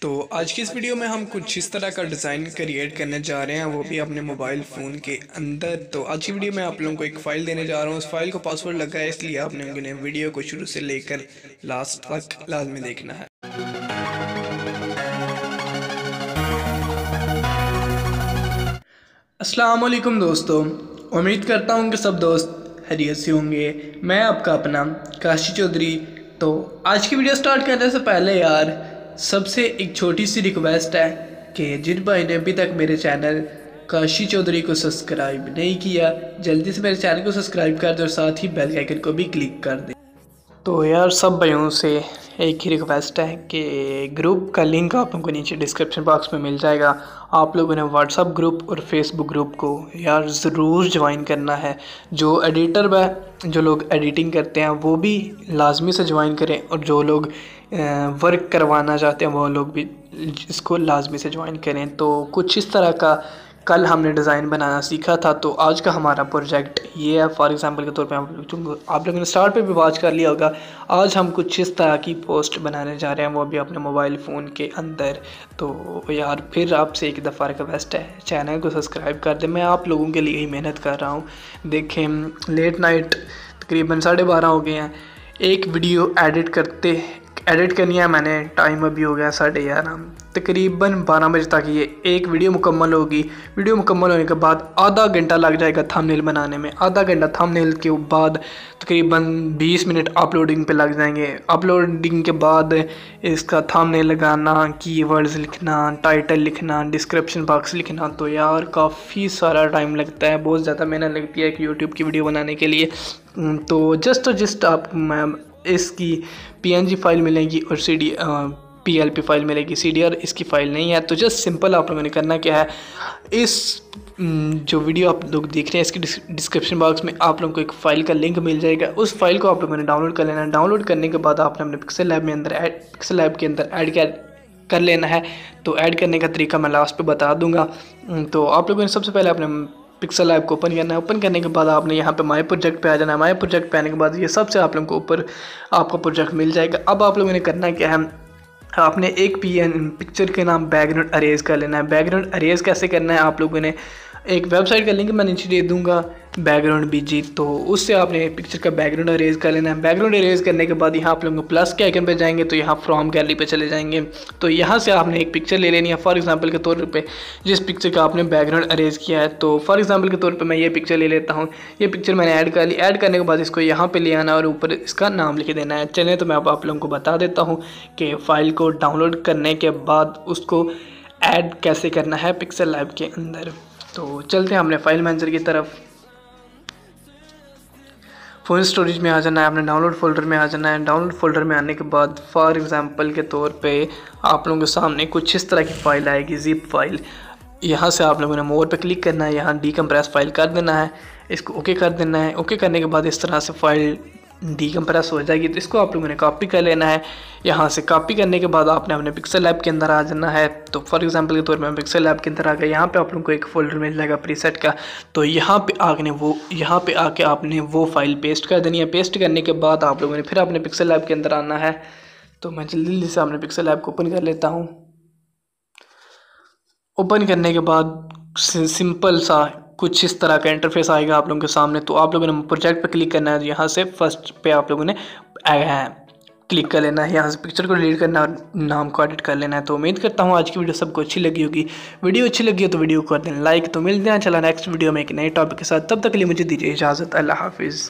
तो आज की इस वीडियो में हम कुछ इस तरह का डिज़ाइन क्रिएट करने जा रहे हैं, वो भी अपने मोबाइल फ़ोन के अंदर। तो आज की वीडियो में आप लोगों को एक फ़ाइल देने जा रहा हूँ। उस फाइल को पासवर्ड लगा है, इसलिए आपने उन्हें वीडियो को शुरू से लेकर लास्ट तक लाजमी देखना है। अस्सलाम वालेकुम दोस्तों, उम्मीद करता हूँ कि सब दोस्त खैरियत से होंगे। मैं आपका अपना काशी चौधरी। तो आज की वीडियो स्टार्ट करने से पहले यार सबसे एक छोटी सी रिक्वेस्ट है कि जिन भाई ने अभी तक मेरे चैनल काशी चौधरी को सब्सक्राइब नहीं किया, जल्दी से मेरे चैनल को सब्सक्राइब कर दे और साथ ही बेल आइकन को भी क्लिक कर दे। तो यार सब भाइयों से एक ही रिक्वेस्ट है कि ग्रुप का लिंक आप लोगों को नीचे डिस्क्रिप्शन बॉक्स में मिल जाएगा। आप लोगों ने व्हाट्सअप ग्रुप और फेसबुक ग्रुप को यार ज़रूर ज्वाइन करना है। जो एडिटर व जो लोग एडिटिंग करते हैं वो भी लाजमी से ज्वाइन करें, और जो लोग वर्क करवाना चाहते हैं वो लोग भी इसको लाजमी से ज्वाइन करें। तो कुछ इस तरह का कल हमने डिज़ाइन बनाना सीखा था, तो आज का हमारा प्रोजेक्ट ये है। फॉर एग्जांपल के तौर पे आप लोगों ने स्टार्ट पे भी वॉच कर लिया होगा। आज हम कुछ इस तरह की पोस्ट बनाने जा रहे हैं, वो भी अपने मोबाइल फ़ोन के अंदर। तो यार फिर आपसे एक दफ़ा रिक्वेस्ट है, चैनल को सब्सक्राइब कर दें। मैं आप लोगों के लिए ही मेहनत कर रहा हूँ। देखें, लेट नाइट तकरीबन 12:30 हो गए हैं। एक वीडियो एडिट करनी है मैंने, टाइम अभी हो गया 11:30। तकरीबन 12 बजे तक ये एक वीडियो मुकम्मल होगी। वीडियो मुकम्मल होने के बाद आधा घंटा लग जाएगा थंबनेल बनाने में। आधा घंटा थंबनेल के बाद तकरीबन 20 मिनट अपलोडिंग पे लग जाएंगे। अपलोडिंग के बाद इसका थंबनेल लगाना, कीवर्ड्स लिखना, टाइटल लिखना, डिस्क्रिप्शन बॉक्स लिखना। तो यार काफ़ी सारा टाइम लगता है, बहुत ज़्यादा मेहनत लगती है एक यूट्यूब की वीडियो बनाने के लिए। तो जस्ट आप इसकी PNG फाइल मिलेगी और PLP फाइल मिलेगी। CDR इसकी फ़ाइल नहीं है। तो जस्ट सिंपल आप लोगों ने करना क्या है, इस जो वीडियो आप लोग देख रहे हैं इसकी डिस्क्रिप्शन बॉक्स में आप लोगों को एक फ़ाइल का लिंक मिल जाएगा। उस फाइल को आप लोगों ने डाउनलोड कर लेना है। डाउनलोड करने के बाद आपने अपने पिक्सल लैब के अंदर ऐड कर लेना है। तो ऐड करने का तरीका मैं लास्ट पे बता दूंगा। तो आप लोगों ने सबसे पहले अपने पिक्सल लैब को ओपन करना है। ओपन करने के बाद आपने यहाँ पे माय प्रोजेक्ट पे आ जाना है। माय प्रोजेक्ट पे आने के बाद ये सबसे आप लोगों को ऊपर आपका प्रोजेक्ट मिल जाएगा। अब आप लोगों ने करना क्या है, आपने एक पिक्चर के नाम बैकग्राउंड अरेज कर लेना है। बैकग्राउंड अरेज कैसे करना है, आप लोगों ने एक वेबसाइट का लिंक मैं नीचे दे दूंगा, बैकग्राउंड BG। तो उससे आपने पिक्चर का बैकग्राउंड अरेज कर लेना है। बैकग्राउंड अरेज करने के बाद यहाँ आप लोगों को प्लस के आइकन पे जाएंगे तो यहाँ फ्रॉम गैलरी पे चले जाएंगे। तो यहाँ से आपने एक पिक्चर ले लेनी है। फॉर एग्जांपल के तौर पे जिस पिक्चर का आपने बैकग्राउंड अरेज किया है, तो फॉर एग्जांपल के तौर पे मैं ये पिक्चर ले लेता हूँ। ये पिक्चर मैंने ऐड कर ली। ऐड करने के बाद इसको यहाँ पे ले आना और ऊपर इसका नाम लिख देना है। चलें तो मैं अब आप लोगों को बता देता हूँ कि फ़ाइल को डाउनलोड करने के बाद उसको ऐड कैसे करना है पिक्सल लैब के अंदर। तो चलते हैं हमने फाइल मैनेजर की तरफ। फ़ोन स्टोरेज में आ जाना है, आपने डाउनलोड फोल्डर में आ जाना है। डाउनलोड फोल्डर में आने के बाद फॉर एग्जांपल के तौर पे आप लोगों के सामने कुछ इस तरह की फ़ाइल आएगी, ज़िप फाइल। यहाँ से आप लोगों ने मोर पे क्लिक करना है, यहाँ डीकम्प्रेस फाइल कर देना है, इसको ओके कर देना है। ओके करने के बाद इस तरह से फ़ाइल डीकम्प्रेस हो जाएगी। तो इसको आप लोगों ने कॉपी कर लेना है। यहाँ से कॉपी करने के बाद आपने अपने पिक्सल लैब के अंदर आ जाना है। तो फॉर एग्जांपल के तौर पे मैं पिक्सल लैब के अंदर आ गया। यहाँ पे आप लोगों को एक फ़ोल्डर मिल जाएगा प्रीसेट का। तो यहाँ पे आके आपने वो फाइल पेस्ट कर देनी है। पेस्ट करने के बाद आप लोगों ने फिर अपने पिक्सल लैब के अंदर आना है। तो मैं जल्दी से अपने पिक्सल लैब को ओपन कर लेता हूँ। ओपन करने के बाद सिंपल सा कुछ इस तरह का इंटरफेस आएगा आप लोगों के सामने। तो आप लोगों ने प्रोजेक्ट पे क्लिक करना है। यहाँ से फर्स्ट पे आप लोगों ने क्लिक कर लेना है। यहाँ से पिक्चर को डिलीट करना और नाम को एडिट कर लेना है। तो उम्मीद करता हूँ आज की वीडियो सबको अच्छी लगी होगी। वीडियो अच्छी लगी हो तो वीडियो को कर दें लाइक। तो मिलते हैं चला नेक्स्ट वीडियो में एक नए टॉपिक के साथ। तब तक के लिए मुझे दीजिए इजाज़त। अल्लाह हाफिज़।